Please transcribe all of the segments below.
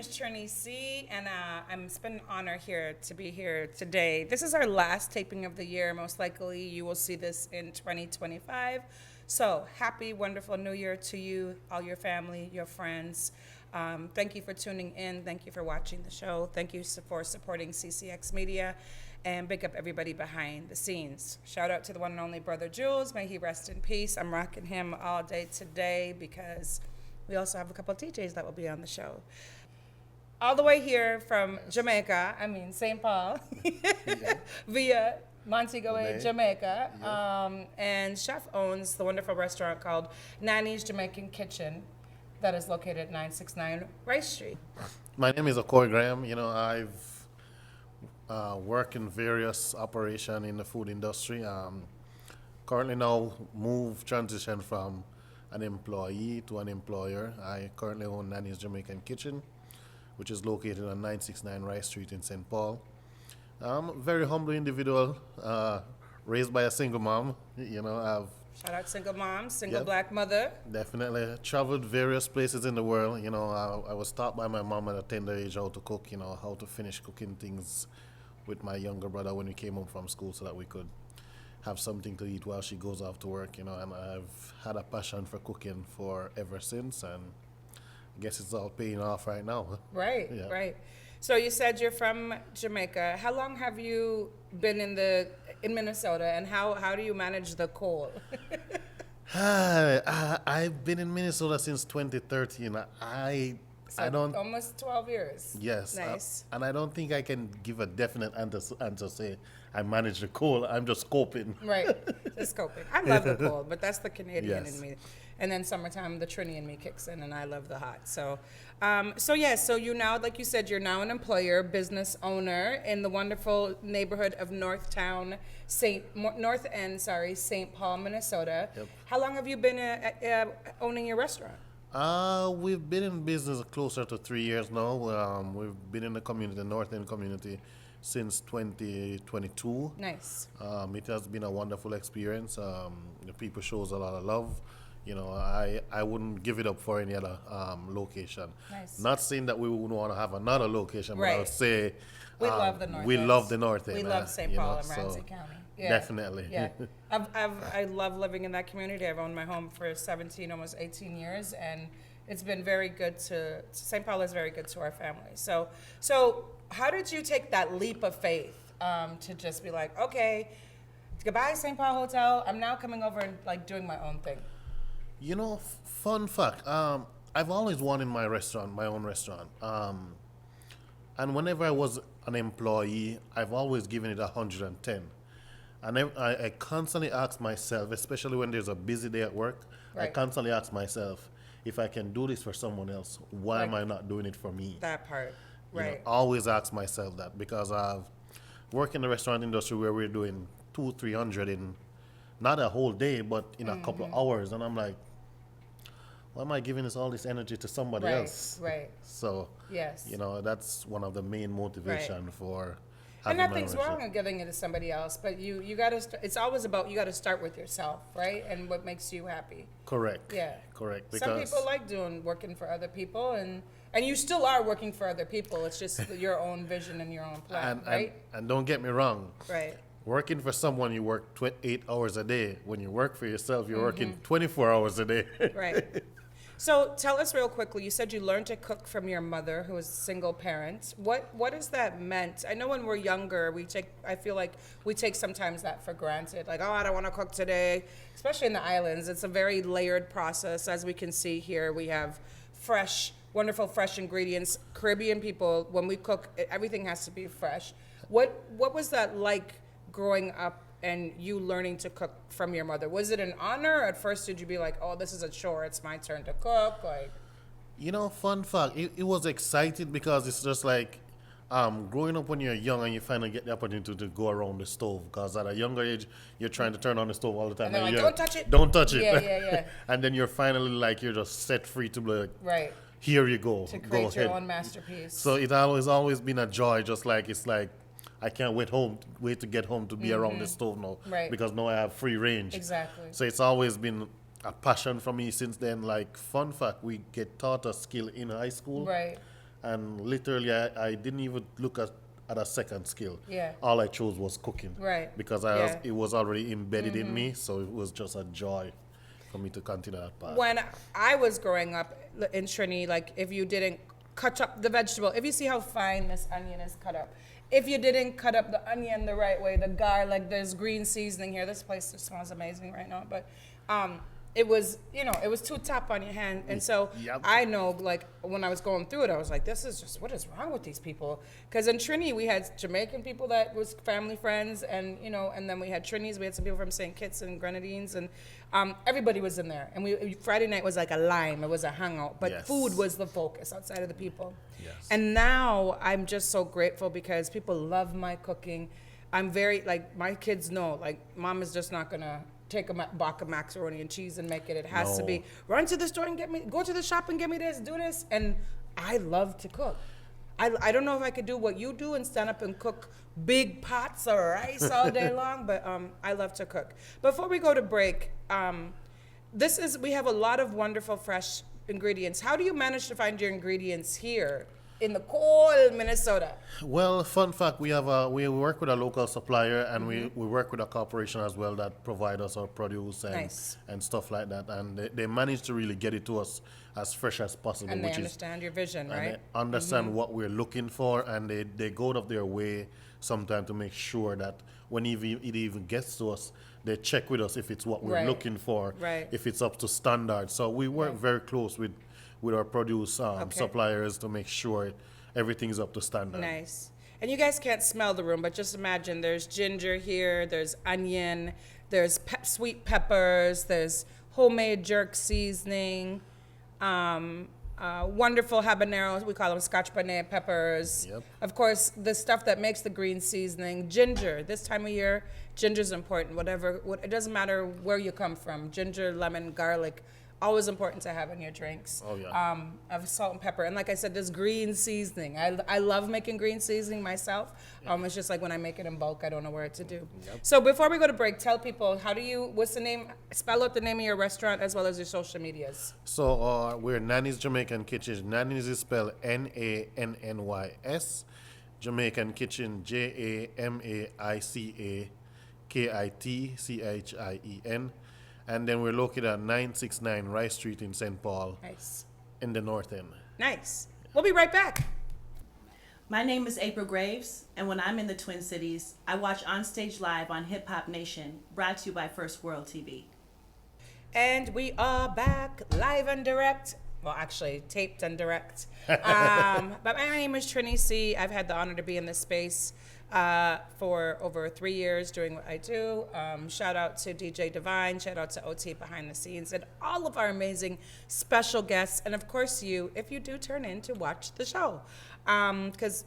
is Trini C, and it's been an honor here to be here today. This is our last taping of the year. Most likely, you will see this in 2025. So, happy, wonderful New Year to you, all your family, your friends. Thank you for tuning in. Thank you for watching the show. Thank you for supporting CCX Media. And big up everybody behind the scenes. Shout out to the one and only Brother Jules. May he rest in peace. I'm rocking him all day today because we also have a couple of TJs that will be on the show. All the way here from Jamaica, St. Paul, via Montego Bay, Jamaica. And Chef owns the wonderful restaurant called Nanny's Jamaican Kitchen that is located at 969 Rice Street. My name is Okkoy Graham. I've worked in various operations in the food industry. Currently now transition from an employee to an employer. I currently own Nanny's Jamaican Kitchen, which is located on 969 Rice Street in St. Paul. I'm a very humble individual, raised by a single mom. I've Shout out single mom, single black mother. definitely traveled various places in the world. I was taught by my mom at a tender age how to cook, how to finish cooking things with my younger brother when we came home from school so that we could have something to eat while she goes off to work, and I've had a passion for cooking for ever since, and I guess it's all paying off right now. Right, right. So you said you're from Jamaica. How long have you been in Minnesota, and how do you manage the cold? I've been in Minnesota since 2013. I don't almost 12 years. Yes. Nice. And I don't think I can give a definite answer say I manage the cold. I'm just coping. Right. Just coping. I love the cold, but that's the Canadian Yes. in me. And then summertime, the Trini in me kicks in, and I love the hot. So you now, like you said, you're now an employer, business owner in the wonderful neighborhood of North End, St. Paul, Minnesota. Yep. How long have you been owning your restaurant? We've been in business closer to 3 years now. We've been in the North End community since 2022. Nice. It has been a wonderful experience. The people shows a lot of love. I wouldn't give it up for any other location. Nice. Not saying that we wouldn't want to have another location, but I Right. would say We love the North we End. love the North End. We love St. Paul and Ramsey County. Yeah. Definitely. Yeah. I love living in that community. I've owned my home for 17, almost 18 years, and it's been very good St. Paul is very good to our family. So how did you take that leap of faith to just be like, okay, goodbye St. Paul Hotel, I'm now coming over and like doing my own thing? Fun fact, I've always wanted my own restaurant. And whenever I was an employee, I've always given it 110. And I constantly ask myself, especially when there's a busy day at work, I Right. constantly ask myself, if I can do this for someone else, why am I not doing it for me? That part, right? Always ask myself that, because I've worked in the restaurant industry where we're doing 200-300 in not a whole day, but in a couple of hours. And I'm like, why am I giving all this energy to somebody else? Right. So, Yes. that's one of the main motivation for And having my nothing's own wrong restaurant. in giving it to somebody else, but you got to. It's always about you got to start with yourself, right? And what makes you happy. Correct. Yeah. Correct. Some Because people like working for other people, and you still are working for other people. It's just your own vision and your own plan, right? and don't get me wrong, Right. working for someone, you work 8 hours a day. When you work for yourself, you're working 24 hours a day. Right. So tell us real quickly, you said you learned to cook from your mother, who was a single parent. What has that meant? I know when we're younger, I feel like we take sometimes that for granted. Like, oh, I don't want to cook today. Especially in the islands, it's a very layered process. As we can see here, we have wonderful fresh ingredients. Caribbean people, when we cook, everything has to be fresh. What was that like growing up and you learning to cook from your mother? Was it an honor? At first, did you be like, oh, this is a chore, it's my turn to cook? Like, Fun fact, it was exciting because it's just like growing up when you're young and you finally get the opportunity to go around the stove, because at a younger age, you're trying to turn on the stove all the time. And they're like, you're, "Don't touch it." Don't touch it. Yeah. And then you're finally you're just set free to be like, right, here you go. to Go create your ahead. own masterpiece. So it always been a joy, just like it's like I can't wait to get home to be around the stove now. Right. Because now I have free range. Exactly. So it's always been a passion for me since then. Like, fun fact, we get taught a skill in high school. Right. and literally I didn't even look at a second skill. Yeah. All I chose was cooking. Right. Because it was already embedded in me, so it was just a joy for me to continue that path. When I was growing up in Trini, like if you didn't cut up the vegetable, if you see how fine this onion is cut up, if you didn't cut up the onion the right way, the garlic, there's green seasoning here. This place smells amazing right now, but it was, it was too tough on your hand. And so Yep. I know, like, when I was going through it, I was like, this is just, what is wrong with these people? Because in Trini, we had Jamaican people that was family friends, and, and then we had Trinis, we had some people from St. Kitts and Grenadines, and everybody was in there. And Friday night was like a lime, it was a hangout, but Yes. food was the focus outside of the people. Yes. And now I'm just so grateful because people love my cooking. I'm very, like, my kids know, like, mom is just not gonna take a box of macaroni and cheese and make it. It has to No. be, run to the store and go to the shop and get me this, do this. And I love to cook. I don't know if I could do what you do and stand up and cook big pots of rice all day long, but I love to cook. Before we go to break, we have a lot of wonderful fresh ingredients. How do you manage to find your ingredients here in the cold Minnesota? Well, fun fact, we work with a local supplier, and we work with a corporation as well that provide us our produce and, Nice. and stuff like that. And they manage to really get it to us as fresh as possible. And they which is, understand your vision, and right? they understand what we're looking for, and they go out of their way sometimes to make sure that when it even gets to us, they check with us if it's what we're Right. looking for, Right. if it's up to standard. So we work very close with our produce suppliers to make sure everything is up to standard. Nice. And you guys can't smell the room, but just imagine there's ginger here, there's onion, there's sweet peppers, there's homemade jerk seasoning, wonderful habaneros, we call them scotch bonnet peppers. Yep. Of course, the stuff that makes the green seasoning, ginger. This time of year, ginger's important. It doesn't matter where you come from. Ginger, lemon, garlic, always important to have in your drinks. Oh, yeah. Of salt and pepper. And like I said, this green seasoning. I love making green seasoning myself. It's just like when I make it in bulk, I don't know where to do. Yep. So before we go to break, tell people, what's the name, spell out the name of your restaurant as well as your social medias. So we're Nanny's Jamaican Kitchen. Nanny's is spelled Nannys. Jamaican Kitchen, JamaicaKitchen. And then we're located at 969 Rice Street in St. Paul, Nice. in the north end. Nice. We'll be right back. My name is April Graves, and when I'm in the Twin Cities, I watch Onstage Live on Hip Hop Nation, brought to you by First World TV. And we are back live and direct. Well, actually, taped and direct. But my name is Trini C. I've had the honor to be in this space for over 3 years doing what I do. Shout out to DJ Divine, shout out to OT behind the scenes, and all of our amazing special guests. And of course you, if you do turn in to watch the show. Because,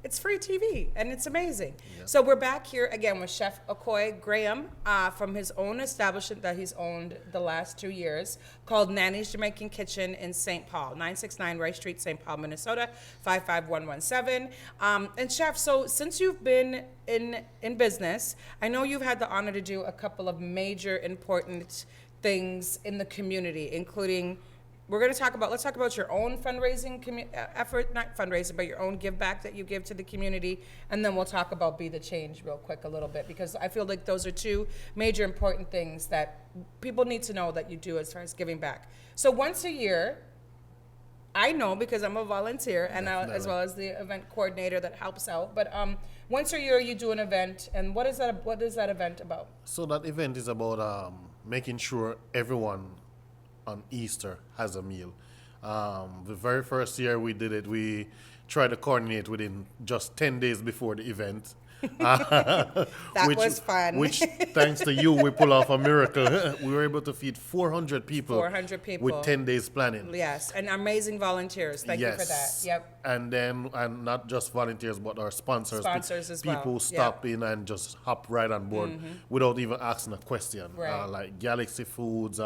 it's free TV and it's amazing. Yep. So we're back here again with Chef Okkoy Graham from his own establishment that he's owned the last 2 years called Nanny's Jamaican Kitchen in St. Paul, 969 Rice Street, St. Paul, Minnesota, 55117. And Chef, so since you've been in business, I know you've had the honor to do a couple of major important things in the community, including let's talk about your own fundraising effort, not fundraising, but your own give back that you give to the community. And then we'll talk about Be the Change real quick a little bit, because I feel like those are two major important things that people need to know that you do as far as giving back. So once a year, I know because I'm a volunteer and as well as the event coordinator that helps out. But once a year you do an event, and what is that event about? So that event is about making sure everyone on Easter has a meal. The very first year we did it, we tried to coordinate within just 10 days before the event. That was fun. Which, thanks to you, we pull off a miracle. We were able to feed 400 people. 400 people. With 10 days planning. Yes, and amazing volunteers. Thank you for that. Yep. And not just volunteers, but our sponsors. Sponsors as well. People stop in and just hop right on board without even asking a question. Right. Like Galaxy Foods,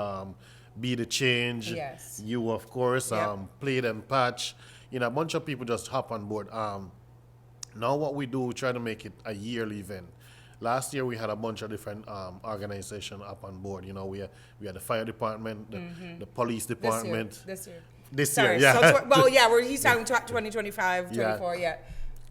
Be the Change. Yes. You, of course, Yep. Plate and Patch. A bunch of people just hop on board. Now what we do, we try to make it a yearly event. Last year we had a bunch of different organizations up on board. We had the fire department, the police department, This year. This Sorry. year, yeah. Well, yeah, he's talking 2025, 24, yeah.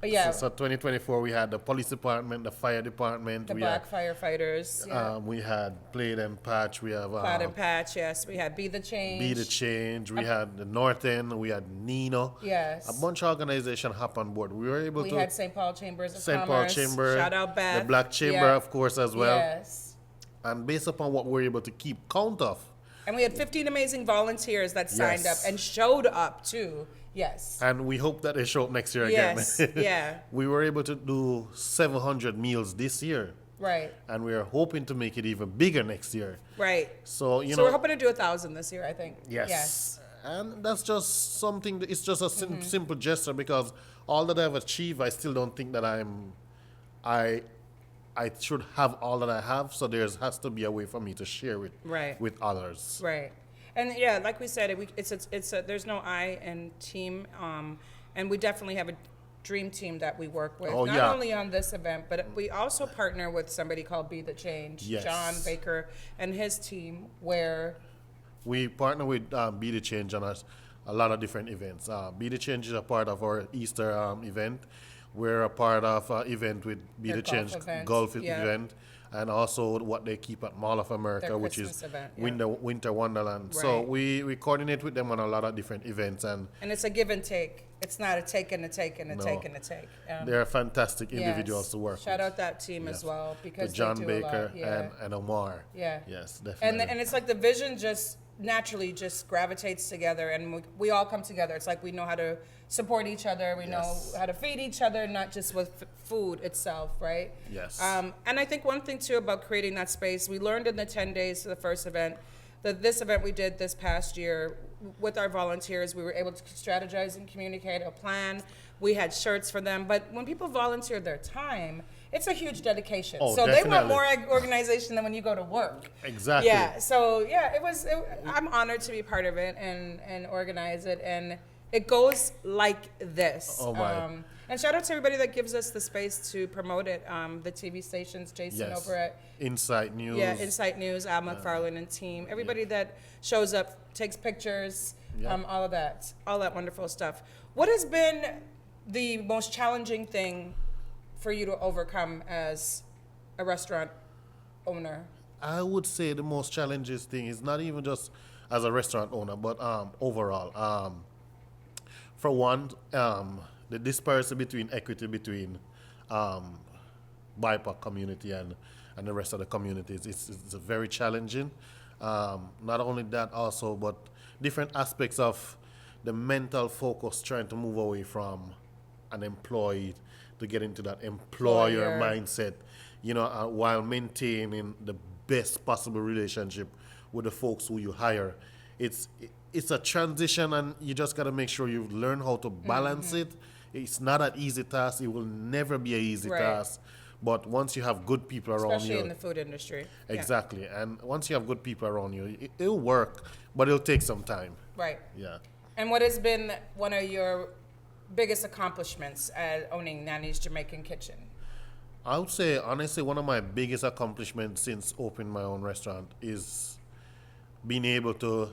But yeah, So 2024, we had the police department, the fire department. the we black firefighters, yeah. We had Plate and Patch. We have Cloud and Patch, yes. We had Be the Change. Be the Change. We had the North End. We had Nino. Yes. A bunch of organizations hop on board. We were able We to. had St. Paul Chambers of St. Paul Commerce. Chamber. Shout out Beth. The Black Chamber, Yeah. of course, as well. Yes. And based upon what we're able to keep count of. And we had 15 amazing volunteers that signed Yes. up and showed up too. Yes. And we hope that they show up next year Yes. again. Yeah. We were able to do 700 meals this year. Right. And we are hoping to make it even bigger next year. Right. So, So we're hoping to do 1,000 this year, I think. Yes. And that's just something, it's just a simple gesture because all that I've achieved, I still don't think that I should have all that I have. So there has to be a way for me to share it Right. with others. Right. And yeah, like we said, there's no I in team. And we definitely have a dream team that we work with. Oh, Not yeah. only on this event, but we also partner with somebody called Be the Change, Yes. John Baker and his team, where We partner with Be the Change on a lot of different events. Be the Change is a part of our Easter event. We're a part of an event with Be Their the Change golf event, golf yeah. event, and also what they keep at Mall of America, Their which Christmas is event, yeah. Winter Wonderland. So Right. we coordinate with them on a lot of different events, and and it's a give and take. It's not a take and a take and a No. take and a take. they're fantastic Yes. individuals to work Shout with. out that team Yes. as well because To John they do Baker a lot. Yeah. and Omar. Yeah. Yes, And definitely. and it's like the vision just naturally just gravitates together, and we all come together. It's like we know how to support each other. We know Yes. how to feed each other, not just with food itself, right? Yes. And I think one thing too about creating that space, we learned in the 10 days of the first event, that this event we did this past year with our volunteers, we were able to strategize and communicate a plan. We had shirts for them, but when people volunteer their time, it's a huge dedication. Oh, so they want definitely. more organization than when you go to work. Exactly. Yeah. So yeah, I'm honored to be part of it and organize it, and it goes like this. Oh, my. And shout out to everybody that gives us the space to promote it. The TV stations, Jason Yes. over at Insight News. Insight News, Al McFarlane and team, everybody that shows up, takes pictures, Yeah. all that wonderful stuff. What has been the most challenging thing for you to overcome as a restaurant owner? I would say the most challenging thing is not even just as a restaurant owner, but overall. For one, the disparity between equity between BIPOC community and the rest of the communities it's very challenging. Not only that, also, but different aspects of the mental focus trying to move away from an employee to get into that employer Employer. mindset, while maintaining the best possible relationship with the folks who you hire. It's a transition, and you just got to make sure you learn how to balance it. It's not an easy task. It will never be an easy Right. task. But once you have good people around Especially you, in the food industry. Yeah. exactly, and once you have good people around you, it'll work, but it'll take some time. Right. Yeah. And what has been one of your biggest accomplishments at owning Nanny's Jamaican Kitchen? I would say, honestly, one of my biggest accomplishments since opening my own restaurant is being able to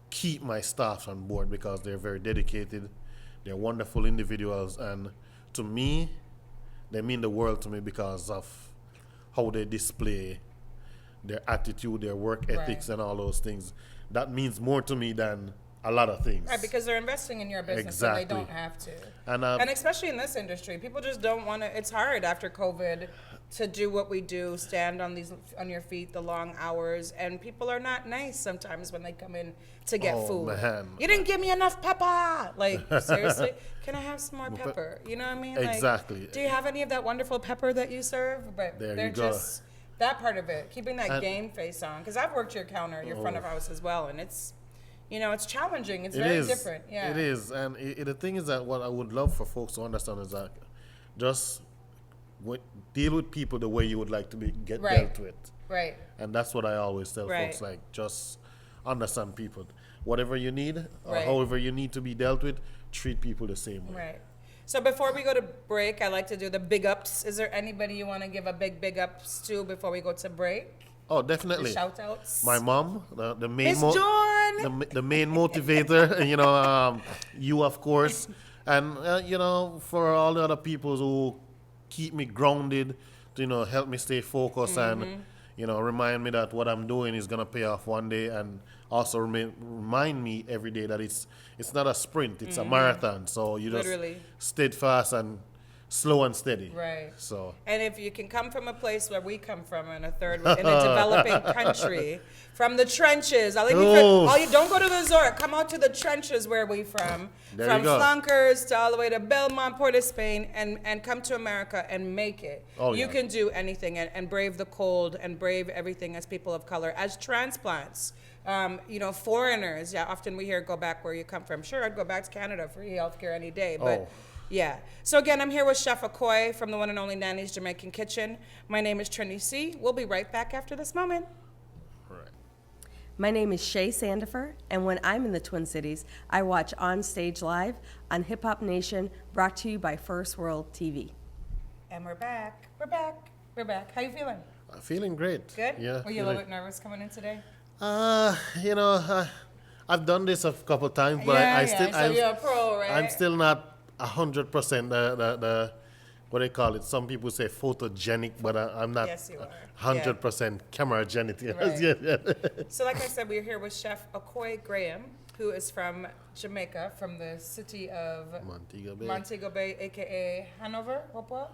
keep my staff on board because they're very dedicated. They're wonderful individuals, and to me, they mean the world to me because of how they display their attitude, their work ethics, Right. and all those things. That means more to me than a lot of things. Right, because they're investing in your business Exactly. and they don't have to. And, And especially in this industry, people just don't want to. It's hard after COVID to do what we do, stand on your feet, the long hours, and people are not nice sometimes when they come in to get Oh, food. man. You didn't give me enough pepper. Like seriously, can I have some more pepper? You know what I mean? Like, Exactly. do you have any of that wonderful pepper that you serve? But There they're you go. just that part of it, keeping that And- game face on. Because I've worked your counter, your front of house as well, and it's. It's challenging. It's It very is. different. Yeah. It is. And the thing is that what I would love for folks to understand is that just deal with people the way you would like to get Right. dealt with. Right. And that's what I always tell Right. folks, like, just understand people. Whatever you need, or Right. however you need to be dealt with, treat people the same way. Right. So before we go to break, I like to do the big ups. Is there anybody you want to give a big ups to before we go to break? Oh, The definitely. shout outs. My mom, the main Miss Joan. the main motivator, you of course, and for all the other people who keep me grounded, to help me stay focused and remind me that what I'm doing is gonna pay off one day, and also remind me every day that it's not a sprint, it's a marathon. So you just Literally. steadfast and slow and steady. Right. So And if you can come from a place where we come from, in a developing country, from the trenches, don't go to the resort. Come out to the trenches where we from. There From you go. Flunkers to all the way to Belmont, Port of Spain, and come to America and make it. Oh, You yeah. can do anything and brave the cold and brave everything as people of color, as transplants. Foreigners. Yeah, often we hear go back where you come from. Sure, I'd go back to Canada for healthcare any day, but. Oh. Yeah. So again, I'm here with Chef Okkoy from the one and only Nanny's Jamaican Kitchen. My name is Trinity C. We'll be right back after this moment. right. My name is Shay Sandifer, and when I'm in the Twin Cities, I watch On Stage Live on Hip Hop Nation, brought to you by First World TV. And we're back. We're back. We're back. How you feeling? I'm feeling great. Good? Yeah. Were you a little bit nervous coming in today? I've done this a couple times, but So you're a pro, right? I'm still not 100% the what they call it. Some people say photogenic, but I'm not Yes, you are. 100% cameragenic. Right. Yeah. So like I said, we're here with Chef Okkoy Graham, who is from Jamaica, from the city of Montego Bay. Montego Bay, a.k.a. Hanover, Hopewell?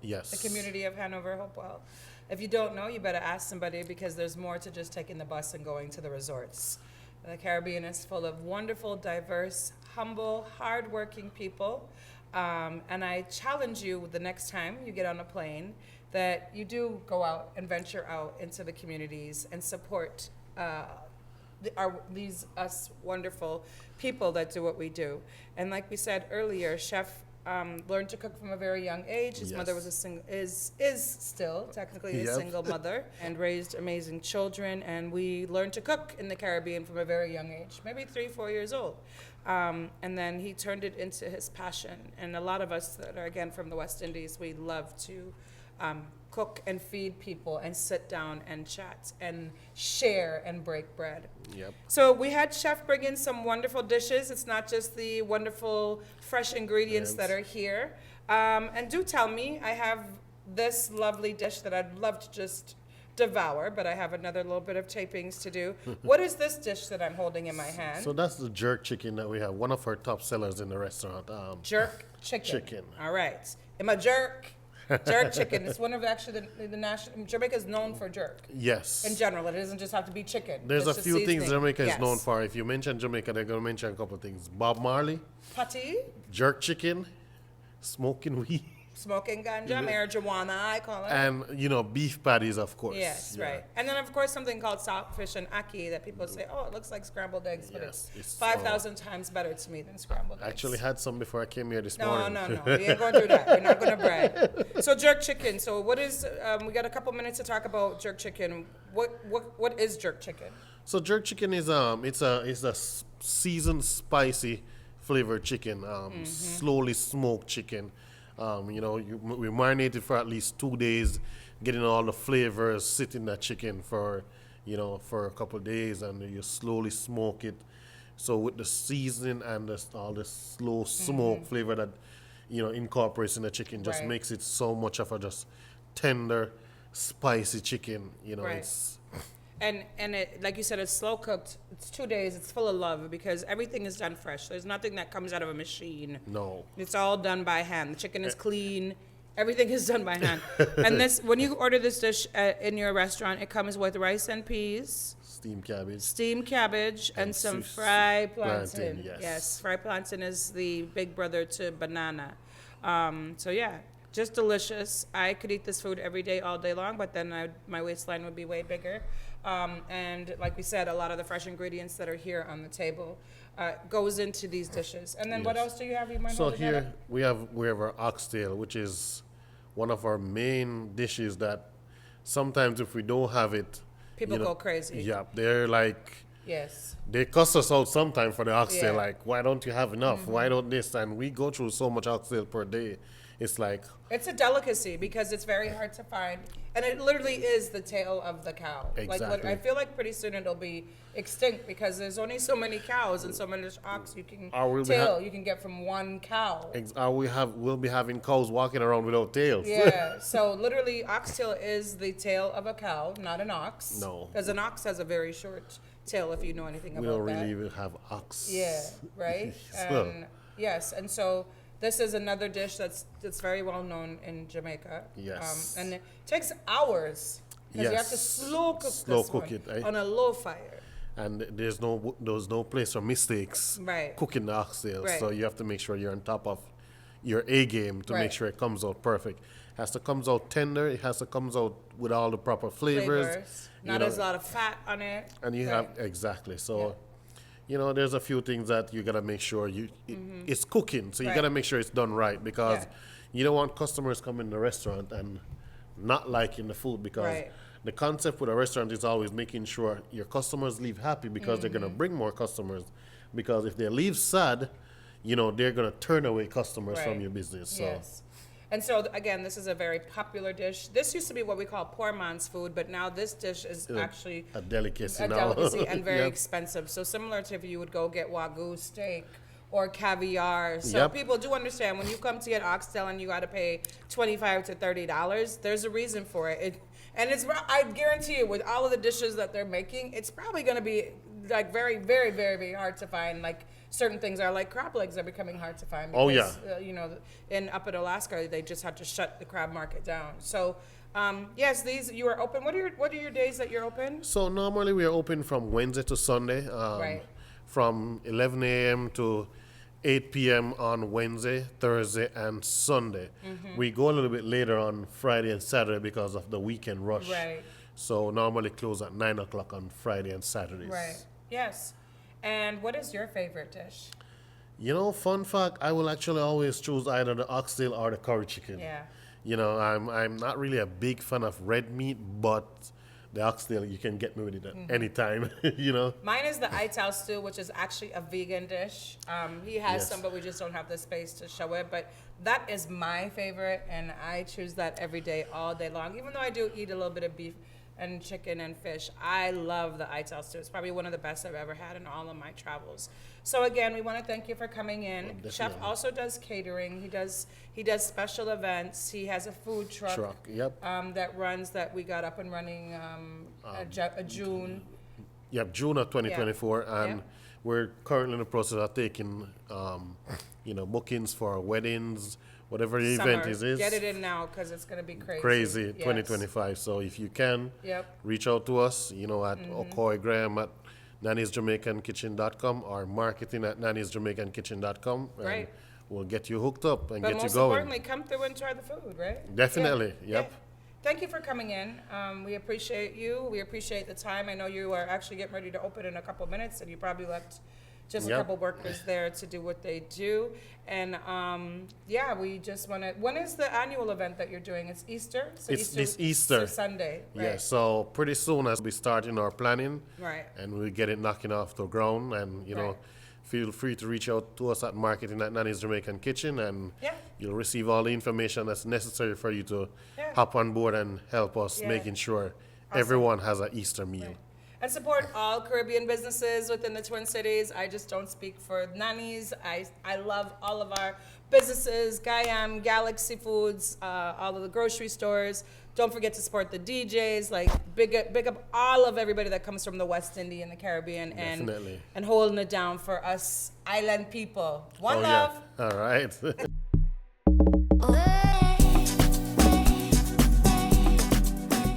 Yes. The community of Hanover, Hopewell. If you don't know, you better ask somebody, because there's more to just taking the bus and going to the resorts. The Caribbean is full of wonderful, diverse, humble, hardworking people. And I challenge you the next time you get on a plane that you do go out and venture out into the communities and support these us wonderful people that do what we do. And like we said earlier, Chef learned to cook from a very young age. His mother was is still technically a Yep. single mother, and raised amazing children. And we learned to cook in the Caribbean from a very young age, maybe 3-4 years old. And then he turned it into his passion. And a lot of us that are, again, from the West Indies, we love to cook and feed people and sit down and chat and share and break bread. Yep. So we had Chef bring in some wonderful dishes. It's not just the wonderful fresh ingredients that are here. And do tell me, I have this lovely dish that I'd love to just devour, but I have another little bit of tapings to do. What is this dish that I'm holding in my hand? So that's the jerk chicken that we have. One of our top sellers in the restaurant. Jerk chicken. Chicken. All right. I'm a jerk. Jerk chicken. It's one of actually the national. Jamaica is known for jerk. Yes. In general, it doesn't just have to be chicken. There's It's a just few things seasoning. Jamaica Yes. is known for. If you mention Jamaica, they're going to mention a couple of things. Bob Marley, Patty, jerk chicken, smoking weed, smoking ganja, marijuana, I call it. and, beef patties, of course. Yes, Yeah. right. And then, of course, something called saltfish and ackee that people say, oh, it looks like scrambled eggs, but Yes, it's it's, 5,000 times better to me than scrambled eggs. I actually had some before I came here this No, morning. no. We ain't going to do that. We're not going to brag. So jerk chicken. So what is, we got a couple minutes to talk about jerk chicken. What is jerk chicken? So jerk chicken is it's a seasoned, spicy flavored chicken, slowly smoked chicken. We marinate it for at least 2 days, getting all the flavors sit in that chicken for a couple of days, and you slowly smoke it. So with the seasoning and all the slow smoke flavor that incorporates in the chicken, just Right. makes it so much of a just tender, spicy chicken. Right. It's And it, like you said, it's slow cooked. It's 2 days. It's full of love because everything is done fresh. There's nothing that comes out of a machine. no. It's all done by hand. The chicken is clean. Everything is done by hand. And when you order this dish in your restaurant, it comes with rice and peas, steamed cabbage, and some fried plantain. yes. Fried plantain is the big brother to banana. So yeah, just delicious. I could eat this food every day, all day long, but then my waistline would be way bigger. And like we said, a lot of the fresh ingredients that are here on the table goes into these dishes. And then what Yes. else do you have? You mind So holding that up? here we have our oxtail, which is one of our main dishes that sometimes if we don't have it, People go crazy. Yeah, they're like Yes. they cuss us out sometimes for the oxtail. Yeah. Like, why don't you have enough? Why don't this? And we go through so much oxtail per day. it's like, It's a delicacy because it's very hard to find, and it literally is the tail of the cow. Exactly. I feel like pretty soon it'll be extinct because there's only so many cows and so many ox you can you can get from one cow. we'll be having cows walking around without tails. Yeah. So literally, oxtail is the tail of a cow, not an ox. No. Because an ox has a very short tail. If you know anything We about don't that. really even have ox. Yeah. Right. So- And yes, and so. This is another dish that's very well known in Jamaica. Yes. And it takes hours because you have to Yes. slow cook Slow this cook one it, eh? on a low fire. And there's no place for mistakes Right. cooking the oxtail. Right. So you have to make sure you're on top of your A game to Right. make sure it comes out perfect. It has to comes out tender. It has to comes out with all the proper flavors. Not you know, as a lot of fat on it. and you Right. have exactly. So, Yeah. you know, there's a few things that you gotta make sure it's cooking. So you Right. gotta make sure it's done right because Yeah. you don't want customers coming to the restaurant and not liking the food because Right. the concept with a restaurant is always making sure your customers leave happy because they're Mm-hmm. gonna bring more customers. Because if they leave sad, you know, they're gonna turn away customers from Right. your business. So Yes. And so again, this is a very popular dish. This used to be what we call poor man's food, but now this dish is actually a delicacy a now. delicacy and very Yep. expensive. So similar to if you would go get Wagyu steak or caviar. So Yep. people do understand when you come to get oxtail and you got to pay $25 to $30. There's a reason for it. And I guarantee you, with all of the dishes that they're making, it's probably going to be like very, very, very, very hard to find. Like certain things are like crab legs are becoming hard to find. Oh, Because, you know, up in Alaska, they just had to shut the crab market down. So, yes, you are open. What are your days that you're open? So normally we are open from Wednesday to Sunday, Right. from 11 a.m. to 8 p.m. on Wednesday, Thursday, and Sunday. Mm-hmm. We go a little bit later on Friday and Saturday because of the weekend rush. Right. So normally close at 9 o'clock on Friday and Saturdays. Right. Yes. And what is your favorite dish? You know, fun fact, I will actually always choose either the oxtail or the curry chicken. Yeah. You know, I'm not really a big fan of red meat, but the oxtail, you can get me with it at any time, you know. Mine is the ital stew, which is actually a vegan dish. He has Yes. some, but we just don't have the space to show it. But that is my favorite, and I choose that every day, all day long. Even though I do eat a little bit of beef and chicken and fish, I love the ital stew. It's probably one of the best I've ever had in all of my travels. So again, we want to thank you for coming in. Definitely. Chef also does catering. He does special events. He has a food truck. Yep. That we got up and running June. Yep, June of 2024, and Yeah. we're currently in the process of taking, you know, bookings for weddings, whatever the event Summer. is. Get it in now because it's going to be crazy. Crazy Yes. 2025. So if you can, Yep. reach out to us, you know, at Okkoy Graham at nannysjamaicankitchen.com or marketing at nannysjamaicankitchen.com. And Right. we'll get you hooked up and But get you most going. importantly, come through and try the food, right? Definitely, Yeah. yep. Yeah. Thank you for coming in. We appreciate you. We appreciate the time. I know you are actually getting ready to open in a couple minutes, and you probably left just a Yep. couple workers there to do what they do. And yeah, we just want to. When is the annual event that you're doing? It's Easter. So It's this Easter. Sunday. Right. Yeah, so pretty soon as we starting our planning, Right. and we get it knocking off the ground, and you know, Right. feel free to reach out to us at marketing at Nanny's Jamaican Kitchen, and Yeah. you'll receive all the information that's necessary for you to Yeah. hop on board and help us Yeah. making sure everyone has an Easter meal. And support all Caribbean businesses within the Twin Cities. I just don't speak for Nanny's. I love all of our businesses, Guyam, Galaxy Foods, all of the grocery stores. Don't forget to support the DJs. Like big up all of everybody that comes from the West Indies and the Caribbean, Definitely. and holding it down for us island people. One Oh love. yeah, all right.